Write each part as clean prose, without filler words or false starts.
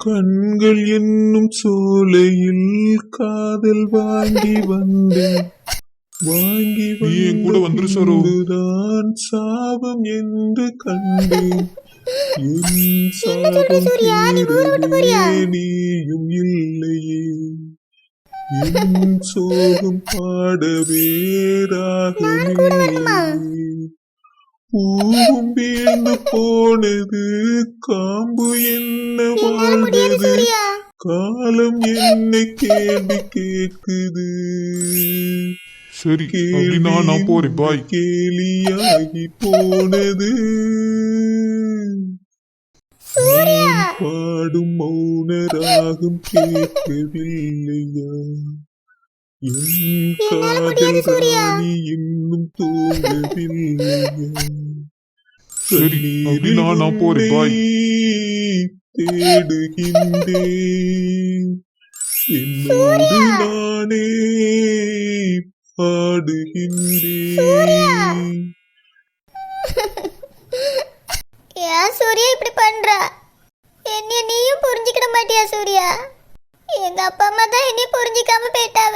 கண்கள் என்னும் சோலையில் காதல் வாங்கி வந்தேன். வாங்கி என் கூட வந்துரு சரோ. வந்துதான் சாபம் என்று கண்டேன். என் சாபம் நீயும் இல்லையே. என் சோகம் பாடவே ராகமில்லையே. பூவும் வீழ்ந்து போனது, காம்பு என்ன வாழ்ந்தது, காலம் என்னை கேள்வி கேட்குது. சரி அப்படின்னா நான் போறேன், பாய். கேலியாகி போனது, பாடும் மௌன ராகம் கேட்கவில்லையா. என் காதல் ராணி இன்னும் தூங்கவில்லையா. சரி அப்படின்னா நான் போறேன், பாய். தேடுகின்றேன் என்னோடு நானே பாடுகின்றேன். ஏன் சூர்யா இப்படி பண்ற? என்னைய நீயும் புரிஞ்சுக்கிட மாட்டியா சூர்யா? எங்க அப்பா அம்மா தான் என்னைய புரிஞ்சிக்காம போயிட்டாவ.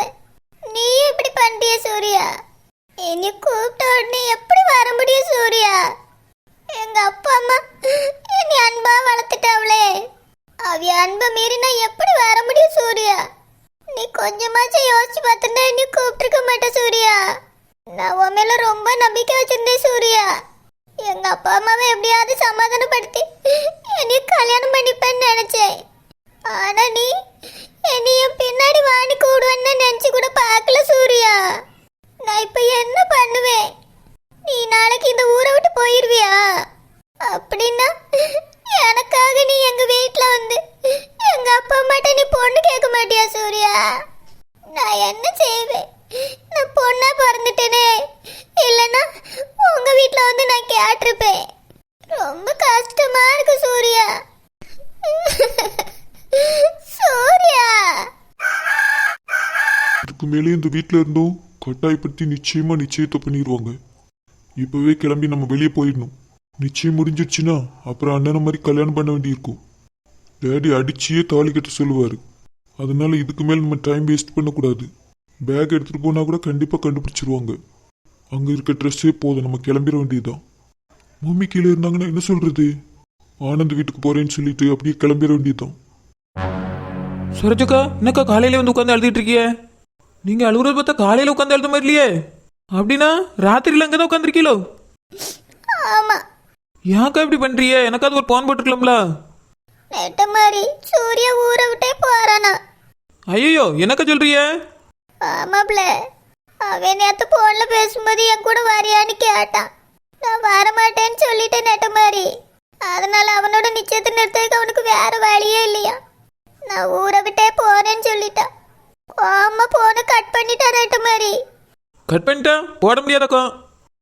நீயும் இப்படி பண்றிய சூர்யா? என்னைய கூப்பிட்ட உடனே எப்படி வர முடியும் சூர்யா? எங்க அப்பா அம்மா என்னை அன்பா வளர்த்துட்டாவளே, அவிய அன்பை மீறி நான் எப்படி வர முடியும் சூர்யா? நீ கொஞ்சமாச்சும் யோசிச்சு பார்த்துட்டா என்னைய கூப்பிட்டுருக்க மாட்டேன் சூர்யா. நான் உன் மேல ரொம்ப நம்பிக்கை வச்சிருந்தேன் சூர்யா. எங்க அப்பா அம்மாவை எப்படியாவது சமாதானப்படுத்தி என்னைய கல்யாணம் பண்ணிப்பேன்னு நினைச்சேன். ஆனா நீ என்னைய பின்னாடி வாணி கூடுவேன்னு நினைச்சு கூட பார்க்கல சூர்யா. நான் இப்ப என்ன பண்ணுவேன்? நீ நாளைக்கு இந்த ஊரை விட்டு போயிருவியா? அப்படின்னா எனக்காக நீ எங்க வீட்டுல வந்து எங்க அப்பா அம்மாட்ட நீ பொண்ணு கேட்க மாட்டியா சூர்யா? நான் என்ன செய்வேன்? நான் பொண்ணா பிறந்துட்டேனே, இல்லைன்னா உங்க வீட்டுல வந்து நான் கேட்டிருப்பேன். ரொம்ப கஷ்டமா இருக்கு சூர்யா. சூர்யா, இதுக்கு மேலே இந்த வீட்டுல இருந்தோம் கட்டாயப்படுத்தி நிச்சயமா நிச்சயத்தை பண்ணிடுவாங்க. இப்பவே கிளம்பி நம்ம வெளியே போயிடணும். நிச்சயம் முடிஞ்சிடுச்சுன்னா அப்புறம் அண்ணனை மாதிரி கல்யாணம் பண்ண வேண்டியிருக்கும். டேடி அடிச்சியே தாலி கட்ட சொல்லுவாரு. அதனால இதுக்கு மேல நம்ம டைம் வேஸ்ட் பண்ணக்கூடாது. பேக் எடுத்துட்டு போனா கூட கண்டிப்பா கண்டுபிடிச்சிருவாங்க. அங்க இருக்க ட்ரெஸ்ஸே போதும், நம்ம கிளம்பிட வேண்டியதுதான். மம்மி கீழே இருந்தாங்கன்னா என்ன சொல்றது? ஆனந்த் வீட்டுக்கு போறேன்னு சொல்லிட்டு அப்படியே கிளம்பிட வேண்டியதுதான். சரோஜக்கா, என்னக்கா காலையில வந்து உட்காந்து எழுதிட்டு இருக்கிய? நீங்க அழுகுறது பார்த்தா காலையில உட்காந்து எழுத மாதிரி இல்லையே. அப்படின்னா ராத்திரியில அங்கதான் உட்காந்துருக்கீங்களோ? ஆமா. ஏன்க்கா இப்படி பண்றிய? எனக்காவது ஒரு போன் போட்டுருக்கலாம்ல. நெட்ட மாதிரி சூர்யா ஊரை விட்டே போறானா? ஐயோ, என்னக்கா சொல்றிய? ஆமாப்ல, அவன் நேத்து போன்ல பேசும்போது என் கூட வரியான்னு கேட்டான். நான் வரமாட்டேன்னு சொல்லிட்டேன் நெட்ட மாதிரி. அதனால அவனோட நிச்சயத்தை நிறுத்ததுக்கு அவனுக்கு வேற வழியே இல்லையா. நான் ஊரை விட்டே போறேன்னு சொல்லிட்டான். ஆமா, போன கட் பண்ணிட்டா நெட்ட மாதிரி. கட் பண்ணிட்டா போட முடியாதக்கா.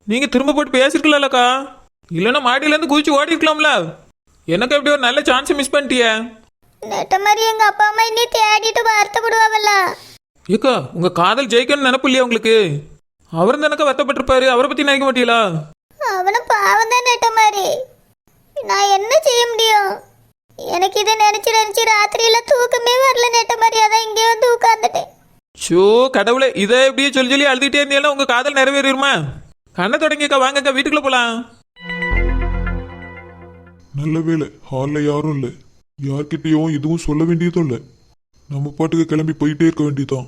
நீங்க திரும்ப போட்டு பேசிருக்கலாம்லக்கா. இல்லைன்னா மாடியில இருந்து குதிச்சு ஓடி இருக்கலாம்ல. எனக்கு அப்படி ஒரு நல்ல சான்ஸ் மிஸ் பண்ணிட்டிய. நெட்ட மாதிரி எங்க அப்பா அம்மா இன்னி தேடிட்டு வருத்தப்படுவாங்கல்ல. ஏக்கா, உங்க காதல் ஜெயிக்கணும்னு நினைப்பு இல்லையா உங்களுக்கு? அவரும் தானக்கா வருத்தப்பட்டிருப்பாரு. அவரை பத்தி நினைக்க மாட்டீங்களா? அவனும் பாவம் தான் நெட்ட மாதிரி. நான் என்ன செய்ய முடியும்? எனக்கு இதை நினைச்சு நினைச்சு ராத்திரியில தூக்கமே வரல நெட்ட மாதிரி. அதான் இங்கே வந்து உட்கார்ந்துட்டேன். ஷோ கடவுளே, இதை எப்படியே சொல்லி சொல்லி அழுதுகிட்டே இருந்தீங்கன்னா உங்க காதல் நிறைவேறிடுமா? கண்ணை தொடங்கிக்கா, வாங்கக்கா வீட்டுக்குள்ள போலாம். நல்ல வேலை, ஹாலில் யாரும் இல்லை. யார்கிட்டையும் எதுவும் சொல்ல வேண்டியதும் இல்லை. நம்ம பாட்டுக்கு கிளம்பி போயிட்டே இருக்க வேண்டியதுதான்.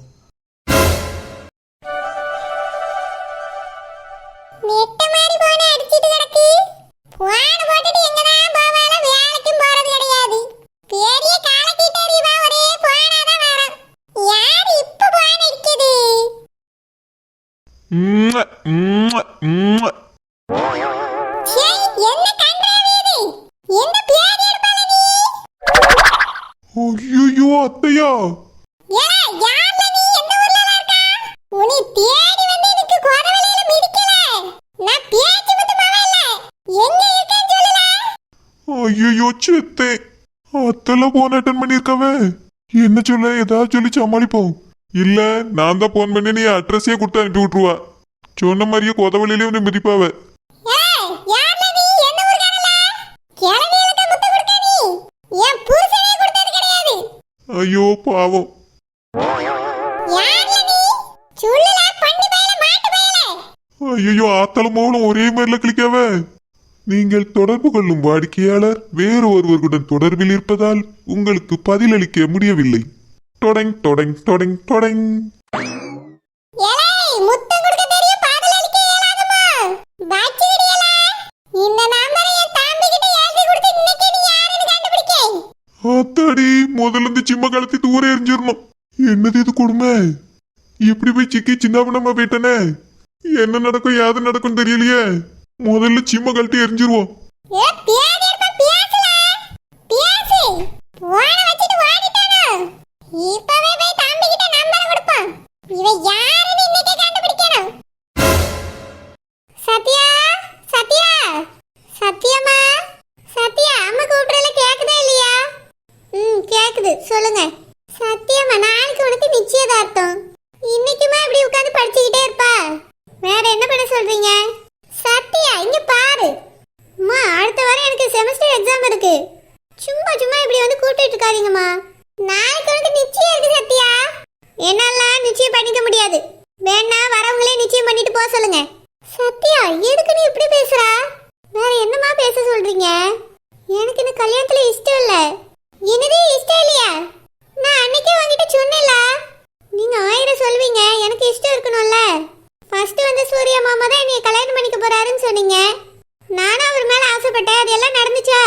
ஐயோ அத்தையா, ஐயோ செத்தே. அத்தெல்லாம் போன் அட்டன் பண்ணிருக்கவே. என்ன சொல்ல, ஏதாவது சொல்லி சமாளிப்போம். இல்ல நான் தான் போன் பண்ணி நீ அட்ரஸே கொடுத்து அனுப்பி விட்டுருவா. சொன்ன மாதிரியே கொதவழியிலே வந்து மிதிப்பாவ. ஐயோ பாவம். யார்ல நீ? சொல்லுல, பண்ணி பயல, மாட்டு பயல. ஐயோ ஆத்தலமோனும் ஒரே மாதிரில கிளிக்காவ. நீங்கள் தொடர்பு கொள்ளும் வாடிக்கையாளர் வேறு ஒருவருடன் தொடர்பில் இருப்பதால் உங்களுக்கு பதிலளிக்க முடியவில்லை. டொடங் டொடங் டொடங் டொடங். ஏலே, முத்தம் கொடுக்க தெரியும், பாடல் அளிக்க இயலாதமா? பாக்கிடியல. இந்த நம்பரை என் தம்பி கிட்ட எழுதி கொடுத்து இன்னைக்கு நீ யாருன்னு கண்டுபிடிக்க. ஆத்தாடி, முதல்ல இந்த சிம்ம கலத்தி தூர எரிஞ்சிடணும். என்னது இது கொடுமை? இப்படி போய் சிக்கி சின்ன பண்ணாம போயிட்டனே. என்ன நடக்கும் யாது நடக்கும் தெரியலையே. முதல்ல சிம்ம கழட்டி எரிஞ்சிருவோம். ஏ பியாதி இருப்ப பியாசல. பியாசி. வாண வச்சிட்டு வாடிட்டானோ. இப்பவே போய் தம்பி கிட்ட நம்பர் கொடுப்போம். இவ யாருன்னு இன்னைக்கு கண்டுபிடிக்கணும். சத்யா, சத்யா. சத்யமா. சத்யா, அம்மா கூப்பிடல கேக்குதா இல்லையா? கேக்குது. சொல்லுங்க. சத்யமா, நாளைக்கு உனக்கு நிச்சயதார்த்தம். இன்னைக்குமா இப்படி உட்கார்ந்து படிச்சுக்கிட்டே இருப்பா? வேற என்ன பண்ண சொல்றீங்க? சத்யா, இங்க பாரு. அம்மா, அடுத்த வாரம் எனக்கு செமஸ்டர் எக்ஸாம் இருக்கு. சும்மா சும்மா இப்படி வந்து கூட்டிட்டு இருக்காதீங்கம்மா. நாளைக்கு உனக்கு நிச்சயம் இருக்கு சத்யா. என்னால நிச்சயம் பண்ணிக்க முடியாது. வேணா வரவங்களே நிச்சயம் பண்ணிட்டு போக சொல்லுங்க. சத்யா, எதுக்கு நீ இப்படி பேசுற? வேற என்னமா பேச சொல்றீங்க? எனக்கு இந்த கல்யாணத்துல இஷ்டம் இல்ல. என்னது இஷ்டம் இல்லையா? நான் அன்னைக்கே உங்ககிட்ட சொன்னேன்ல. நீங்க 1000 சொல்வீங்க, எனக்கு இஷ்டம் இருக்கணும்ல. ஃபர்ஸ்ட் வந்து சூர்யா மாமா தான் என்னைய கல்யாணம் பண்ணிக்க போறாருன்னு சொன்னீங்க. நானும் அவர் மேல ஆசைப்பட்டேன். அது எல்லாம் நடந்துச்சா?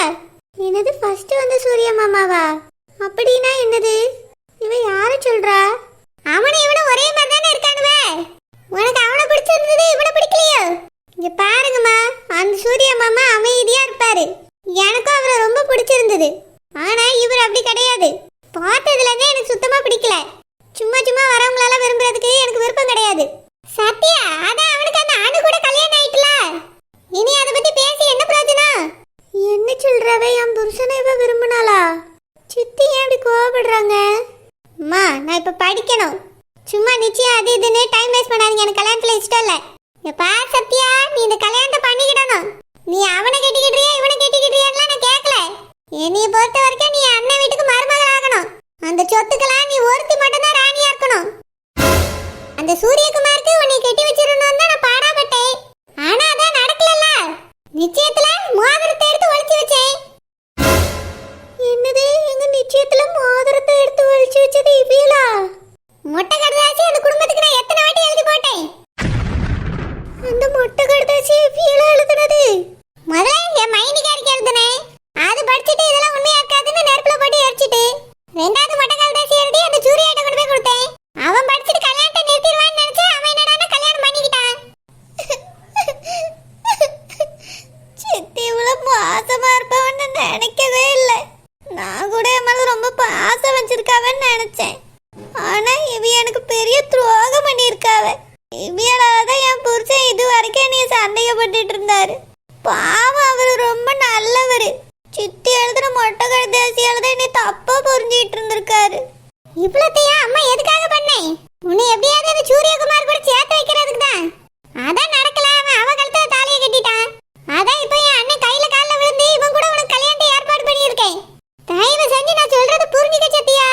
என்னது ஃபர்ஸ்ட் வந்து சூர்யா மாமாவா? அப்படின்னா என்னது? இவ யார சொல்றா? அவனை இவனும் ஒரே மாதிரி தானே இருக்கானுவே. உனக்கு அவனை பிடிச்சிருந்தது, இவனை பிடிக்கலையோ? இங்க பாருங்கம்மா, அந்த சூர்யா மாமா அமைதியா இருப்பாரு. எனக்கும் அவரை ரொம்ப பிடிச்சிருந்தது. ஆனா இவர் அப்படி கிடையாது. பார்த்ததுல இருந்தே எனக்கு சுத்தமா பிடிக்கல. சும்மா சும்மா வரவங்களால விரும்புறதுக்கு எனக்கு விருப்பம் கிடையாது. சத்யா, அதான் அவனுக்கு அந்த அணு கூட கல்யாணம் ஆயிட்டுல. இனி அதை பத்தி பேசி என்ன பிரயோஜனம்? என்ன சொல்றவே, என் புருஷனை இவ விரும்பினாளா? சித்தி ஏன் இப்படி கோவப்படுறாங்க? அம்மா, நான் இப்ப படிக்கணும். சும்மா நிச்சயம் அது இதுன்னு டைம் வேஸ்ட் பண்ணாதீங்க. எனக்கு கல்யாணத்துல இஷ்டம் இல்ல. பார் சத்யா, நீ இந்த கல்யாணத்தை பண்ணிக்கிடணும். நீ அவனை கட்டிக்கிட்டியா இவனை கட்டிக்கிட்டியான்னு நான் கேட்கல. என்னைய பொறுத்த வரைக்கும் நீ அண்ணன் வீட்டுக்கு மருமகள் ஆகணும். அந்த சொத்துக்கெல்லாம் நீ ஒருத்தி மட்டும் தான் ராணியா இருக்கணும். அந்த சூரியகுமாருக்கு உன்னை கட்டி வச்சிரணும் தான் நான் பாடாப்பட்டேன். ஆனா அதான் நடக்கலல்ல. நிச்சயத்துல மோதிரத்தை எடுத்து ஒளிச்சு வச்சேன். என்னது, எங்க நிச்சயத்துல மோதிரத்தை எடுத்து ஒளிச்சு வச்சது இவளா? மொட்டை கடுதாசி அந்த குடும்பத்துக்கு நான் எத்தனை வாட்டி எழுதி போட்டேன். அந்த மொட்டை கடுதாசி இவளா எழுதுனது? முதல்ல என் மைனிகாரிக்கு எழுதுனேன். அது படிச்சுட்டு இதெல்லாம் உண்மையா இருக்காதுன்னு நெருப்புல போட்டு எரிச்சிட்டு ரெண்டாவது மொட்டை கடுதாசி எழுதி அந்த சூரியாட்ட கொண்டு போய் கொடுத்தேன். அவன் படிச்சுட்டு கல்யாணத்தை நிறுத்திடுவான்னு நினைச்சு அவன் என்னடான்னா கல்யாணம் பண்ணிக்கிட்டான். சித்தி இவ்வளவு பாசமா இருப்பவன்னு நினைக்கவே இல்லை. நான் கூட என் மேல ரொம்ப பாசம் வச்சிருக்காவன்னு நினைச்சேன். ஆனா இவ எனக்கு பெரிய துரோகம் பண்ணியிருக்காவ. இவியலாதான் என் புருஷன் இது வரைக்கும் நீ சந்தேகப்பட்டுட்டு இருந்தாரு. பாவம், அவரு ரொம்ப நல்லவரு. சித்தி எழுதுன மொட்டை கடுதாசியால தான் என்னை தப்பா புரிஞ்சுக்கிட்டு இருந்திருக்காரு. இவ்வளத்தையா அம்மா எதுக்காக பண்ணேன்? உன்னை எப்படியாவது அந்த சூரியகுமார் கூட சேர்த்து வைக்கிறதுக்கு தான். அதான் நடக்கல. அவன் கழுத்துல தாலியை கட்டிட்டான். அதான் இப்போ என் அண்ணன் கையில காலில் விழுந்து இவன் கூட உனக்கு கல்யாணத்தை ஏற்பாடு பண்ணியிருக்கேன். தயவு செஞ்சு நான் சொல்றது புரிஞ்சுக்க சத்தியா.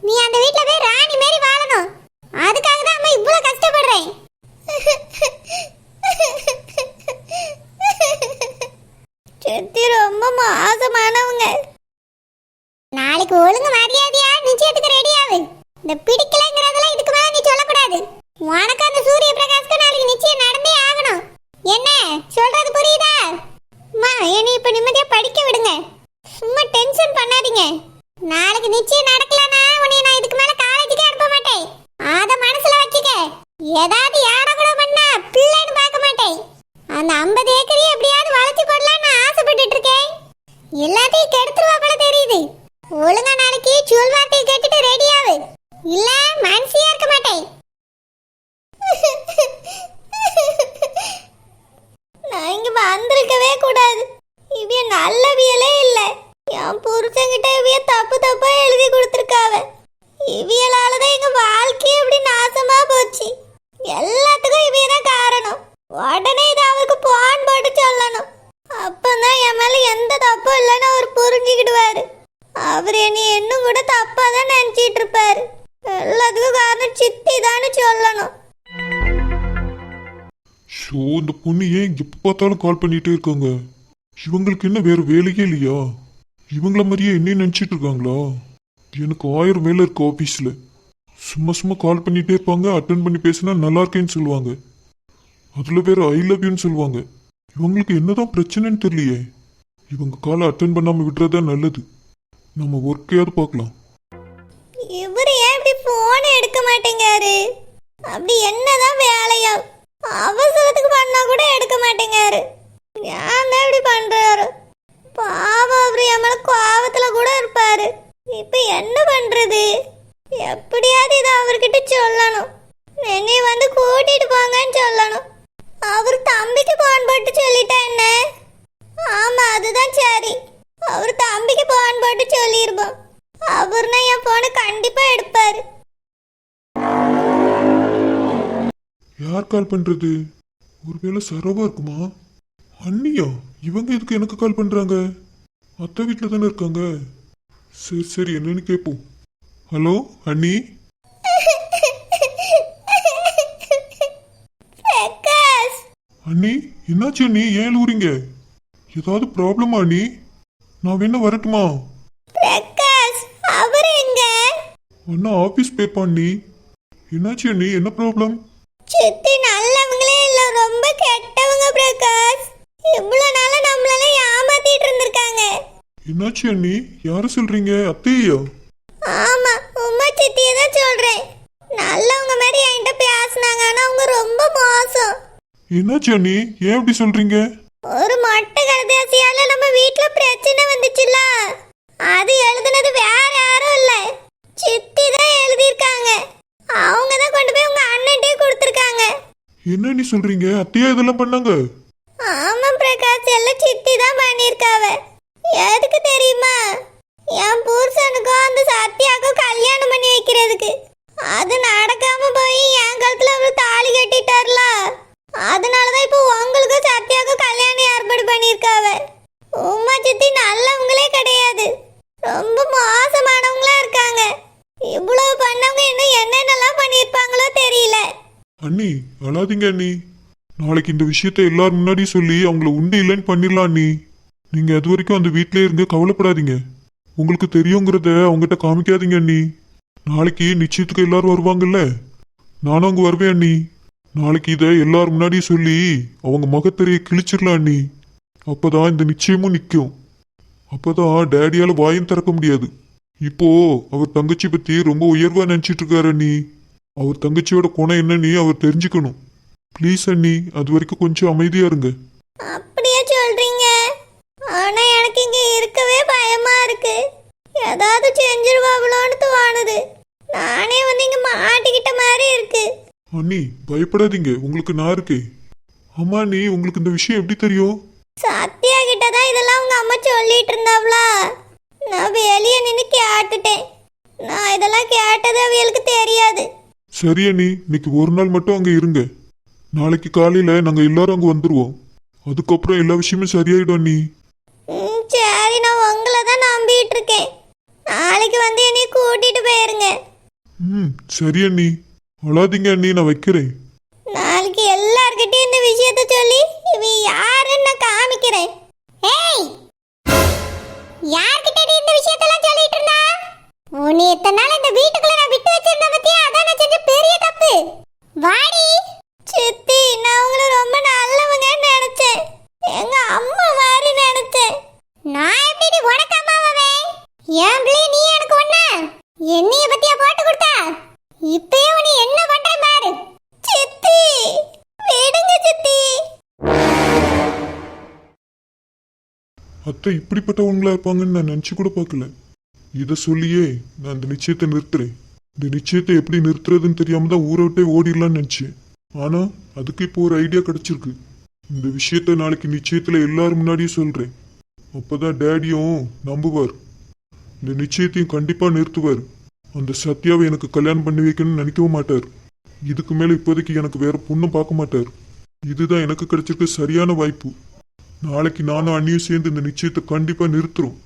நீ அந்த வீட்டுல போய் ராணி மாரி வாழணும். அதுக்காக தான் அம்மா இவ்வளவு கஷ்டப்படுறேன். சித்தி ரொம்ப மோசமானவங்க. நாளைக்கு ஒழுங்கு மரியாதையா நிச்சயத்துக்கு ரெடியாவு. இந்த பிடிக்கலங்கிறதெல்லாம் இதுக்கு மேல நீ சொல்லக்கூடாது. உனக்கு அந்த சூரிய பிரகாஷ்க்கு நாளைக்கு நிச்சயம் நடந்தே ஆகணும். என்ன சொல்றது புரியுதா? அம்மா, என்னை இப்ப நிம்மதியா படிக்க விடுங்க. சும்மா டென்ஷன் பண்ணாதீங்க. நாளைக்கு நிச்சயம் நடக்கலனா உன்னை நான் இதுக்கு மேல காலேஜுக்கே அனுப்ப மாட்டேன். அத மனசுல வச்சுக்க. ஏதாவது யாட கூட பண்ணா பிள்ளைன்னு பார்க்க மாட்டேன். அந்த 50 ஏக்கரையும் எப்படியாவது வளைச்சு போடலான்னு ஆசைப்பட்டுட்டு இருக்கேன். எல்லாத்தையும் கெடுத்துருவா போல தெரியுது. ஒழுங்கா நாளைக்கு சொல்வார்த்தையை கேட்டுட்டு ரெடியாவு. இல்ல மனசியா இருக்க மாட்டேன். நான் இங்க வந்திருக்கவே கூடாது. இவிய நல்லவியலே இல்ல. என் புருஷன்கிட்ட இவிய தப்பு தப்பா எழுதி கொடுத்துருக்காவ. இவியலாலதான் எங்க வாழ்க்கையே இப்படி நாசமா போச்சு. எல்லாத்துக்கும் இவியதான் காரணம். உடனே இதை அவருக்கு போன் போட்டு சொல்லணும். அப்பதான் என் மேல எந்த தப்பும் இல்லைன்னு அவர் புரிஞ்சுக்கிடுவாரு. அவர் என்னை இன்னும் கூட தப்பா தான் நினைச்சிட்டு இருப்பாரு. எல்லாத்துக்கும் காரணம் சித்தி தான்னு சொல்லணும். ஷோ, இந்த பொண்ணு ஏன் எப்ப பார்த்தாலும் கால் பண்ணிட்டே இருக்காங்க? இவங்களுக்கு என்ன வேற வேலையே இல்லையா? இவங்கள மாதிரியே என்ன நினைச்சிட்டு இருக்காங்களா? எனக்கு 1000 வேலை இருக்கு ஆபீஸ்ல. சும்மா சும்மா கால் பண்ணிட்டே இருப்பாங்க. அட்டன் பண்ணி பேசினா நல்லா இருக்கேன்னு சொல்லுவாங்க. அதுல வேற ஐ லவ் யூன்னு சொல்லுவாங்க. இவங்களுக்கு என்னதான் பிரச்சனைன்னு தெரியலையே. இவங்க காலை அட்டன் பண்ணாம விடுறதா நல்லது. நம்ம ஒர்க்கையாவது பார்க்கலாம். இவர் ஏன் இப்படி போன் எடுக்க மாட்டேங்காரு? அப்படி என்னதான் வேலையா? அவசரத்துக்கு பண்ணா கூட எடுக்க மாட்டேங்காரு. ஏன் தான் இப்படி பண்றாரு? பாவம், அவர் என் மேல கோவத்துல கூட இருப்பாரு. இப்ப என்ன பண்றது? எப்படியாவது இதை அவர்கிட்ட சொல்லணும். என்னை வந்து கூட்டிட்டு போங்கன்னு சொல்லணும். அவர் தம்பிக்கு போன் போட்டு சொல்லிட்டா என்ன? ஆமா, அதுதான் சரி. அவர் தம்பிக்கு போன் போட்டு சொல்லிருப்போம். அவர்னா என் போனை கண்டிப்பா எடுப்பாரு. யார் கால் பண்றது? ஒருவேளை சரவா இருக்குமா? அண்ணியா? இவங்க எதுக்கு எனக்கு கால் பண்றாங்க? அத்தை வீட்டில் தானே இருக்காங்க. சரி சரி, என்னன்னு கேட்போம். ஹலோ அண்ணி. பிரகாஷ், அண்ணி என்னாச்சு அண்ணி? ஏன் ஊறிங்க? ஏதாவது ப்ராப்ளமா அண்ணி? நான் வேணா வரட்டுமா? பிரகாஷ், அவர் எங்க? அண்ணா ஆபீஸ் போயிருப்பான் அண்ணி. என்னாச்சு அண்ணி? என்ன ப்ராப்ளம்? சித்தி நல்லவங்களே இல்ல, ரொம்ப கெட்டவங்க பிரகாஷ். இவ்வளவு நாளா நம்மளால ஏமாத்திட்டு இருந்திருக்காங்க. என்னாச்சு அண்ணி? யார சொல்றீங்க? அத்தையா? ஆமா, உமா சித்தியை தான் சொல்றேன். நல்லவங்க மாதிரி என்கிட்ட பேசினாங்க, ஆனா அவங்க ரொம்ப மோசம். என்னாச்சு அண்ணி? ஏன் அப்படி சொல்றீங்க? ஒரு மொட்டை கடைசியால நம்ம வீட்ல பிரச்சனை வந்துச்சுல, அது எழுதுனது வேற யாரும் இல்ல, சித்தி தான் எழுதியிருக்காங்க. அவங்க தான் கொண்டு போய் உங்க அண்ணன்ட்டே கொடுத்துருக்காங்க. என்ன நீ சொல்றீங்க? அத்தையா இதெல்லாம் பண்ணாங்க? ஆமா பிரகாஷ், எல்லாம் சித்தி தான் பண்ணியிருக்காவ. எதுக்கு தெரியுமா? என் புருஷனுக்கும் அந்த சத்யாவுக்கும் கல்யாணம் பண்ணி வைக்கிறதுக்கு. அது நடக்காம போய் என் கழுத்துல அவரு தாலி கட்டிட்டார்ல, அதனாலதான் இப்போ உங்களுக்கும் சத்யாவுக்கும் கல்யாணம் ஏற்பாடு பண்ணியிருக்காவ. உமா சித்தி நல்லவங்களே கிடையாது, ரொம்ப மோசமானவங்களா இருக்காங்க. இவ்வளவு பண்ணவங்க இன்னும் என்னென்னலாம் பண்ணியிருப்பாங்களோ தெரியல. அண்ணி அழாதீங்க அண்ணி. நாளைக்கு இந்த விஷயத்த எல்லாரும் முன்னாடி சொல்லி அவங்கள உண்டு இல்லைன்னு பண்ணிடலாம் அண்ணி. நீங்க அது வரைக்கும் அந்த வீட்டிலே இருங்க, கவலைப்படாதீங்க. உங்களுக்கு தெரியுங்கிறத அவங்ககிட்ட காமிக்காதீங்க அண்ணி. நாளைக்கு நிச்சயத்துக்கு எல்லாரும் வருவாங்கல்ல, நானும் அங்கே வருவேன் அண்ணி. நாளைக்கு இதை எல்லாரும் முன்னாடி சொல்லி அவங்க முகத்தறியை கிழிச்சிடலாம் அண்ணி. அப்பதான் இந்த நிச்சயமும் நிற்கும். அப்பதான் டேடியால வாயும் திறக்க முடியாது. இப்போ அவர் தங்கச்சி பத்தி ரொம்ப உயர்வா நினைச்சிட்டு இருக்காரு அண்ணி. அவர் தங்கச்சியோட குணம் என்னன்னு அவர் தெரிஞ்சுக்கணும். ப்ளீஸ் அண்ணி, அது வரைக்கும் கொஞ்சம் அமைதியா இருங்க. அப்படியே சொல்றீங்க, ஆனா எனக்கு இங்க இருக்கவே பயமா இருக்கு. ஏதாவது செஞ்சிருவாங்களோன்னு தோணுது. நானே வந்து இங்க மாட்டிக்கிட்ட மாதிரி இருக்கு. அண்ணி பயப்படாதீங்க, உங்களுக்கு நான் இருக்கேன். அம்மா அண்ணி, உங்களுக்கு இந்த விஷயம் எப்படி தெரியும்? சத்யா கிட்ட தான் இதெல்லாம் உங்க அம்மா சொல்லிட்டு இருந்தாவளா, நான் வெளியே நின்று கேட்டுட்டேன். நான் இதெல்லாம் கேட்டது அவங்களுக்கு தெரியாது. சரி அண்ணி, இன்னைக்கு ஒரு நாள் மட்டும் அங்க இருங்க. நாளைக்கு காலையில நாங்க எல்லாரும் அங்க வந்துருவோம். அதுக்கப்புறம் எல்லா விஷயமும் சரியாயிடும் அண்ணி. சரி, நான் உங்களை தான் நம்பிட்டு இருக்கேன். நாளைக்கு வந்து என்னை கூட்டிட்டு போயிருங்க. சரி அண்ணி, அழாதீங்க அண்ணி, நான் வைக்கிறேன். நாளைக்கு எல்லார்கிட்டயும் இந்த விஷயத்த சொல்லி இவ யாருன்னு நான் காமிக்கிறேன். ஏய், யார்கிட்ட நீ இந்த விஷயத்தெல்லாம் சொல்லிட்டு இருந்தா? உன்னை இத்தனை நாள் இந்த வீட்டுக்குள்ள நான் விட்டு வச்சிருந்த பத்தியா? அதான் நான் செஞ்ச பெரிய தப்பு. வாடி சித்தி, நான் உங்களை ரொம்ப நல்லவங்கன்னு நினைச்சேன். எங்க அம்மா மாதிரி நினைச்சேன். நான் எப்படி உனக்கு அம்மாவே? என் பிள்ளை நீ எனக்கு ஒண்ணா? என்னைய பத்தியா போட்டு கொடுத்தா? இப்பயே உன்னை என்ன பண்றேன் பாரு. சித்தி, விடுங்க சித்தி. அத்தை இப்படிப்பட்டவங்களா இருப்பாங்கன்னு நான் நினைச்சு கூட பார்க்கல. இதை சொல்லியே நான் இந்த நிச்சயத்தை நிறுத்துறேன். இந்த நிச்சயத்தை எப்படி நிறுத்துறதுன்னு தெரியாம தான் ஊரை விட்டே ஓடிடலான்னு நினைச்சேன். ஆனா அதுக்கு இப்போ ஒரு ஐடியா கிடைச்சிருக்கு. இந்த விஷயத்த நாளைக்கு நிச்சயத்துல எல்லாரும் முன்னாடியும் சொல்றேன். அப்பதான் டேடியும் நம்புவார். இந்த நிச்சயத்தையும் கண்டிப்பா நிறுத்துவார். அந்த சத்யாவை எனக்கு கல்யாணம் பண்ணி வைக்கணும்னு நினைக்கவும் மாட்டார். இதுக்கு மேல இப்போதைக்கு எனக்கு வேற பொண்ணு பார்க்க மாட்டார். இதுதான் எனக்கு கிடைச்சிருக்க சரியான வாய்ப்பு. நாளைக்கு நானும் அண்ணியும் சேர்ந்து இந்த நிச்சயத்தை கண்டிப்பா நிறுத்துறோம்.